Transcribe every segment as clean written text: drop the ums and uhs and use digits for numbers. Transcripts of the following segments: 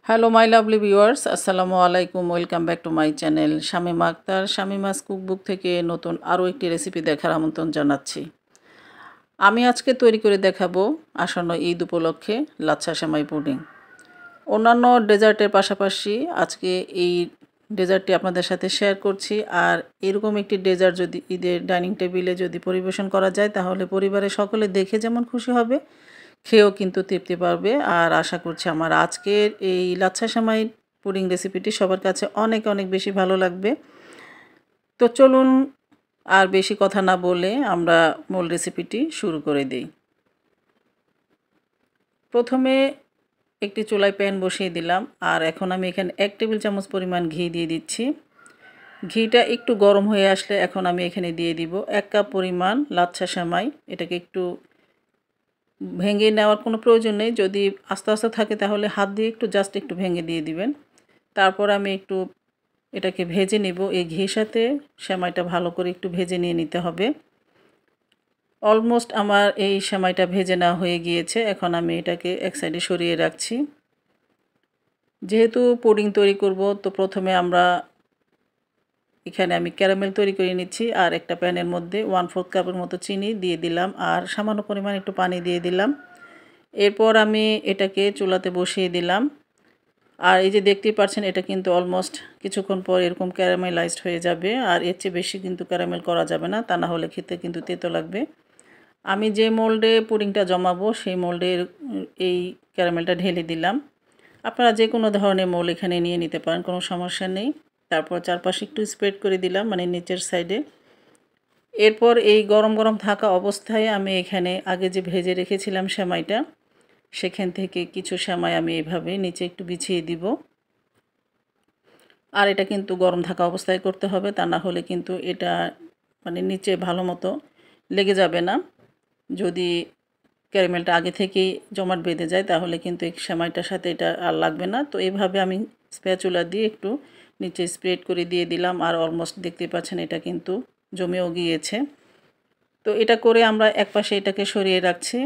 Hello my lovely viewers, আসসালামু আলাইকুম। Welcome back to my channel Shamima Akter. Shamima's cookbook থেকে নতুন আরও একটি রেসিপি দেখার আমন্ত্রণ জানাচ্ছি। আমি আজকে তৈরি করে দেখাবো আসন্ন ঈদ উপলক্ষে লাচ্ছা সেমাই পুডিং। অন্যান্য ডেজার্টের পাশাপাশি আজকে এই ডেজার্টটি আপনাদের সাথে শেয়ার করছি। আর এরকম একটি ডেজার্ট যদি ঈদের ডাইনিং টেবিলে যদি পরিবেশন করা যায়, তাহলে পরিবারের সকলে দেখে যেমন খুশি হবে, খেয়েও কিন্তু তৃপ্তি পারবে। আর আশা করছি আমার আজকের এই লাচ্ছা সেমাই পুডিং রেসিপিটি সবার কাছে অনেক অনেক বেশি ভালো লাগবে। তো চলুন আর বেশি কথা না বলে আমরা মূল রেসিপিটি শুরু করে দিই। প্রথমে একটি চুলায় প্যান বসিয়ে দিলাম, আর এখন আমি এখানে 1 টেবিল চামচ পরিমাণ ঘি দিয়ে দিচ্ছি। ঘিটা একটু গরম হয়ে আসলে এখন আমি এখানে দিয়ে দিব 1 কাপ পরিমাণ লাচ্ছা সেমাই। এটাকে একটু ভেঙে নেওয়ার কোনো প্রয়োজন নেই, যদি আস্তে আস্তে থাকে তাহলে হাত দিয়ে একটু জাস্ট একটু ভেঙে দিয়ে দিবেন। তারপর আমি একটু এটাকে ভেজে নিব। এই ঘির সাথে সেমাইটা ভালো করে একটু ভেজে নিয়ে নিতে হবে। অলমোস্ট আমার এই সেমাইটা ভেজে নেওয়া হয়ে গিয়েছে। এখন আমি এটাকে এক সাইডে সরিয়ে রাখছি। যেহেতু পুডিং তৈরি করব, তো প্রথমে আমরা এখানে আমি ক্যারামেল তৈরি করে নিচ্ছি। আর একটা প্যানের মধ্যে 1/4 কাপের মতো চিনি দিয়ে দিলাম, আর সামান্য পরিমাণ একটু পানি দিয়ে দিলাম। এরপর আমি এটাকে চুলাতে বসিয়ে দিলাম। আর এই যে দেখতেই পাচ্ছেন, এটা কিন্তু অলমোস্ট কিছুক্ষণ পর এরকম ক্যারামেলাইজড হয়ে যাবে। আর এর চেয়ে বেশি কিন্তু ক্যারামেল করা যাবে না, তা না হলে খেতে কিন্তু তেতো লাগবে। আমি যে মোল্ডে পুডিংটা জমাবো সেই মোল্ডের এই ক্যারামেলটা ঢেলে দিলাম। আপনারা যে কোনো ধরনের মোল্ড এখানে নিয়ে নিতে পারেন, কোনো সমস্যা নেই। তারপর চারপাশে একটু স্প্রেড করে দিলাম, মানে নিচের সাইডে। এরপর এই গরম গরম থাকা অবস্থায় আমি এখানে আগে যে ভেজে রেখেছিলাম সেমাইটা, সেখান থেকে কিছু সেমাই আমি এভাবে নিচে একটু বিছিয়ে দিব। আর এটা কিন্তু গরম থাকা অবস্থায় করতে হবে, তা না হলে কিন্তু এটা মানে নিচে ভালো মতো লেগে যাবে না। যদি ক্যারামেলটা আগে থেকেই জমাট বেঁধে যায়, তাহলে কিন্তু এই সেমাইটার সাথে এটা আর লাগবে না। তো এইভাবে আমি স্প্যাচুলা দিয়ে একটু নিচে স্প্রেড করে দিয়ে দিলাম। আর অলমোস্ট দেখতে পাচ্ছেন এটা কিন্তু জমেও গিয়েছে। তো এটা করে আমরা একপাশে এটাকে সরিয়ে রাখছি।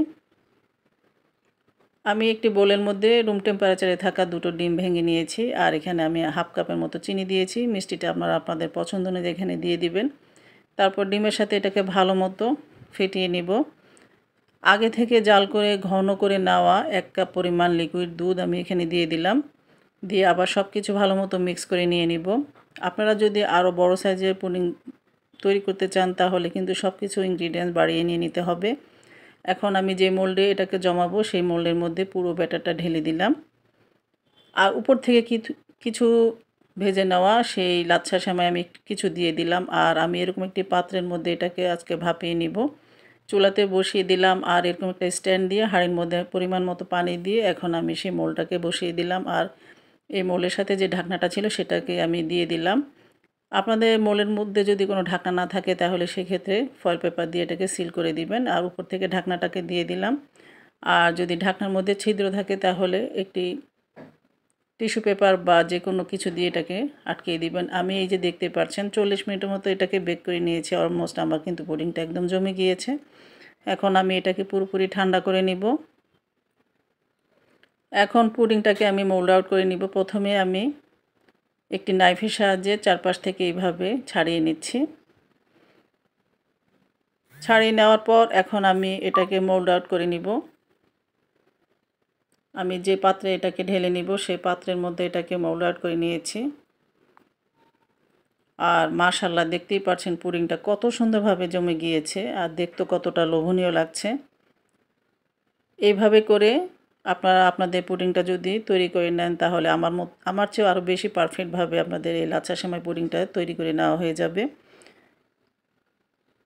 আমি একটি বোলের মধ্যে রুম টেম্পারেচারে থাকা 2টো ডিম ভেঙে নিয়েছি। আর এখানে আমি 1/2 কাপের মতো চিনি দিয়েছি। মিষ্টিটা আপনারা আপনাদের পছন্দ অনুযায়ী এখানে দিয়ে দিবেন। তারপর ডিমের সাথে এটাকে ভালো মতো ফেটিয়ে নিব। আগে থেকে জাল করে ঘন করে নেওয়া 1 কাপ পরিমাণ লিকুইড দুধ আমি এখানে দিয়ে দিলাম। দিয়ে আবার সব কিছু ভালো মতো মিক্স করে নিয়ে নিব। আপনারা যদি আরও বড় সাইজের পুডিং তৈরি করতে চান, তাহলে কিন্তু সব কিছু ইনগ্রিডিয়েন্টস বাড়িয়ে নিয়ে নিতে হবে। এখন আমি যে মোল্ডে এটাকে জমাবো, সেই মোল্ডের মধ্যে পুরো ব্যাটারটা ঢেলে দিলাম। আর উপর থেকে কিছু ভেজে নেওয়া সেই লাচ্ছা সেমাই আমি কিছু দিয়ে দিলাম। আর আমি এরকম একটি পাত্রের মধ্যে এটাকে আজকে ভাপিয়ে নিব। চুলাতে বসিয়ে দিলাম, আর এরকম একটা স্ট্যান্ড দিয়ে হাঁড়ির মধ্যে পরিমাণ মতো পানি দিয়ে এখন আমি সেই মোলটাকে বসিয়ে দিলাম। আর এই মোলের সাথে যে ঢাকনাটা ছিল সেটাকে আমি দিয়ে দিলাম। আপনাদের মোলের মধ্যে যদি কোনো ঢাকনা না থাকে, তাহলে সেক্ষেত্রে ফয়েল পেপার দিয়ে এটাকে সিল করে দিবেন। আর উপর থেকে ঢাকনাটাকে দিয়ে দিলাম। আর যদি ঢাকনার মধ্যে ছিদ্র থাকে, তাহলে একটি টিস্যু পেপার বা যে কোনো কিছু দিয়ে এটাকে আটকিয়ে দিবেন। আমি এই যে দেখতে পাচ্ছেন 40 মিনিটের মতো এটাকে বেক করে নিয়েছি। অলমোস্ট আমার কিন্তু পুডিংটা একদম জমে গিয়েছে। এখন আমি এটাকে পুরোপুরি ঠান্ডা করে নিব। এখন পুডিংটাকে আমি মোল্ড আউট করে নিব। প্রথমে আমি একটি নাইফের সাহায্যে চারপাশ থেকে এইভাবে ছাড়িয়ে নিচ্ছি। ছাড়িয়ে নেওয়ার পর এখন আমি এটাকে মোল্ড আউট করে নিব। আমি যে পাত্রে এটাকে ঢেলে নিব, সেই পাত্রের মধ্যে এটাকে মোল্ড আউট করে নিয়েছি। আর মাশাআল্লাহ, দেখতেই পাচ্ছেন পুডিংটা কত সুন্দরভাবে জমে গিয়েছে, আর দেখতে কতটা লোভনীয় লাগছে। এইভাবে করে আপনারা আপনাদের পুডিংটা যদি তৈরি করে নেন, তাহলে আমার চেয়েও আরও বেশি পারফেক্টভাবে আপনাদের এই লাচ্ছা সেমাই পুডিংটা তৈরি করে নেওয়া হয়ে যাবে।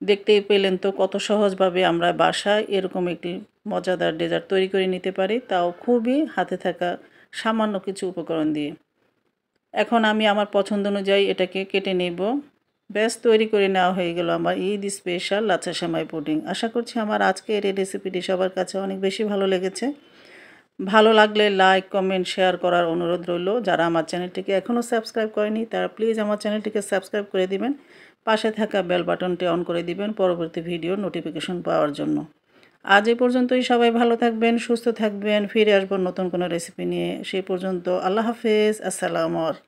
দেখতেই পেলেন তো কত সহজভাবে আমরা বাসায় এরকম একটি মজাদার ডেজার্ট তৈরি করে নিতে পারি, তাও খুবই হাতে থাকা সামান্য কিছু উপকরণ দিয়ে। এখন আমি আমার পছন্দ অনুযায়ী এটাকে কেটে নেব। ব্যাস, তৈরি করে নেওয়া হয়ে গেল আমার ঈদ স্পেশাল লাচ্ছা সেমাই পুডিং। আশা করছি আমার আজকের এই রেসিপিটি সবার কাছে অনেক বেশি ভালো লেগেছে। ভালো লাগলে লাইক, কমেন্ট, শেয়ার করার অনুরোধ রইল। যারা আমার চ্যানেলটিকে এখনও সাবস্ক্রাইব করেনি, তারা প্লিজ আমার চ্যানেলটিকে সাবস্ক্রাইব করে দিবেন। পাশে থাকা বেল বাটনটি অন করে দিবেন পরবর্তী ভিডিও নোটিফিকেশন পাওয়ার জন্য। আজ এই পর্যন্তই। সবাই ভালো থাকবেন, সুস্থ থাকবেন। ফিরে আসবো নতুন কোনো রেসিপি নিয়ে। সেই পর্যন্ত আল্লাহ হাফেজ। আসসালামু আলাইকুম।